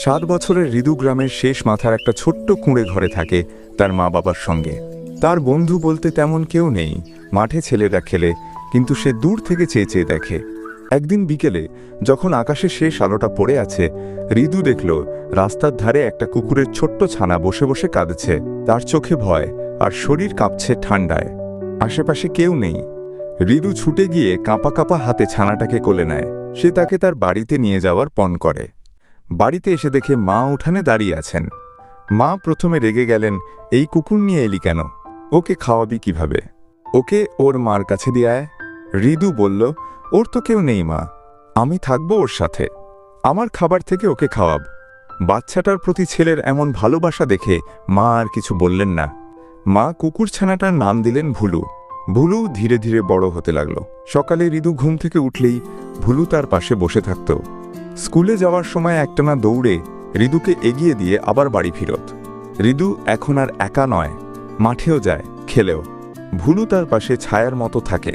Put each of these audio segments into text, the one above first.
7 বছরের ঋদু গ্রামের শেষ মাথার একটা ছোট্ট কুঁড়ে ঘরে থাকে তার মা বাবার সঙ্গে। তার বন্ধু বলতে তেমন কেউ নেই, মাঠে ছেলেরা খেলে, কিন্তু সে দূর থেকে চেয়ে চেয়ে দেখে। একদিন বিকেলে যখন আকাশে শেষ আলোটা পড়ে আছে, ঋদু দেখল রাস্তার ধারে একটা কুকুরের ছোট্ট ছানা বসে বসে কাঁদছে। তার চোখে ভয় আর শরীর কাঁপছে ঠান্ডায়। আশেপাশে কেউ নেই। ঋদু ছুটে গিয়ে কাঁপা কাঁপা হাতে ছানাটাকে কোলে নেয়। সে তাকে তার বাড়িতে নিয়ে যাওয়ার পণ করে। বাড়িতে এসে দেখে মা উঠানে দাঁড়িয়ে আছেন। মা প্রথমে রেগে গেলেন, এই কুকুর নিয়ে এলি কেন? ওকে খাওয়াবি কিভাবে? ওকে ওর মার কাছে দিয়ে আয়। ঋদু বলল, ওর তো কেউ নেই মা, আমি থাকবো ওর সাথে। আমার খাবার থেকে ওকে খাওয়াব। বাচ্চাটার প্রতি ছেলের এমন ভালোবাসা দেখে মা আর কিছু বললেন না। মা কুকুর ছানাটার নাম দিলেন ভুলু। ভুলু ধীরে ধীরে বড় হতে লাগলো। সকালে ঋদু ঘুম থেকে উঠলেই ভুলু তার পাশে বসে থাকত। স্কুলে যাওয়ার সময় একটানা দৌড়ে ঋদুকে এগিয়ে দিয়ে আবার বাড়ি ফিরত। ঋদু এখন আর একা নয়, মাঠেও যায়, খেলেও। ভুলু তার পাশে ছায়ার মতো থাকে।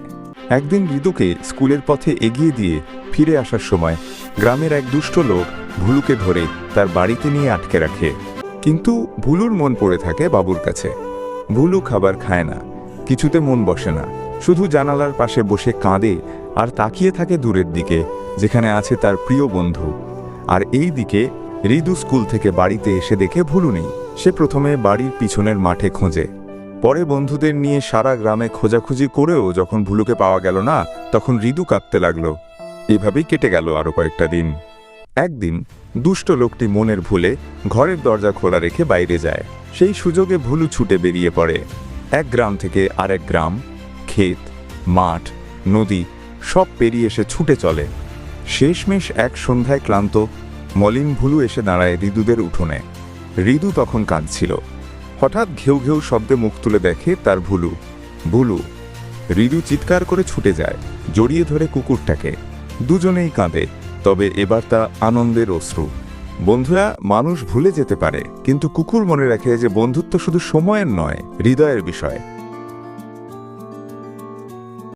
একদিন ঋদুকে স্কুলের পথে এগিয়ে দিয়ে ফিরে আসার সময় গ্রামের এক দুষ্ট লোক ভুলুকে ধরে তার বাড়িতে নিয়ে আটকে রাখে। কিন্তু ভুলুর মন পড়ে থাকে বাবুর কাছে। ভুলু খাবার খায় না, কিছুতে মন বসে না, শুধু জানালার পাশে বসে কাঁদে আর তাকিয়ে থাকে দূরের দিকে, যেখানে আছে তার প্রিয় বন্ধু। আর এই দিকে ঋদু স্কুল থেকে বাড়িতে এসে দেখে ভুলু নেই। সে প্রথমে বাড়ির পিছনের মাঠে খোঁজে, পরে বন্ধুদের নিয়ে সারা গ্রামে খোঁজাখুঁজি করেও যখন ভুলুকে পাওয়া গেল না, তখন ঋদু কাঁদতে লাগলো। এভাবেই কেটে গেল আরো কয়েকটা দিন। একদিন দুষ্ট লোকটি মনের ভুলে ঘরের দরজা খোলা রেখে বাইরে যায়। সেই সুযোগে ভুলু ছুটে বেরিয়ে পড়ে। এক গ্রাম থেকে আরেক গ্রাম, ক্ষেত, মাঠ, নদী সব পেরিয়ে এসে ছুটে চলে। শেষমেশ এক সন্ধ্যায় ক্লান্ত মলিন ভুলু এসে দাঁড়ায় ঋদুদের উঠোনে। ঋদু তখন কাঁদছিল। হঠাৎ ঘেউ ঘেউ শব্দে মুখ তুলে দেখে তার ভুলু। ভুলু! ঋদু চিৎকার করে ছুটে যায়, জড়িয়ে ধরে কুকুরটাকে। দুজনেই কাঁদে, তবে এবার তা আনন্দের অশ্রু। বন্ধুরা, মানুষ ভুলে যেতে পারে, কিন্তু কুকুর মনে রাখে যে বন্ধুত্ব শুধু সময়ের নয়, হৃদয়ের বিষয়।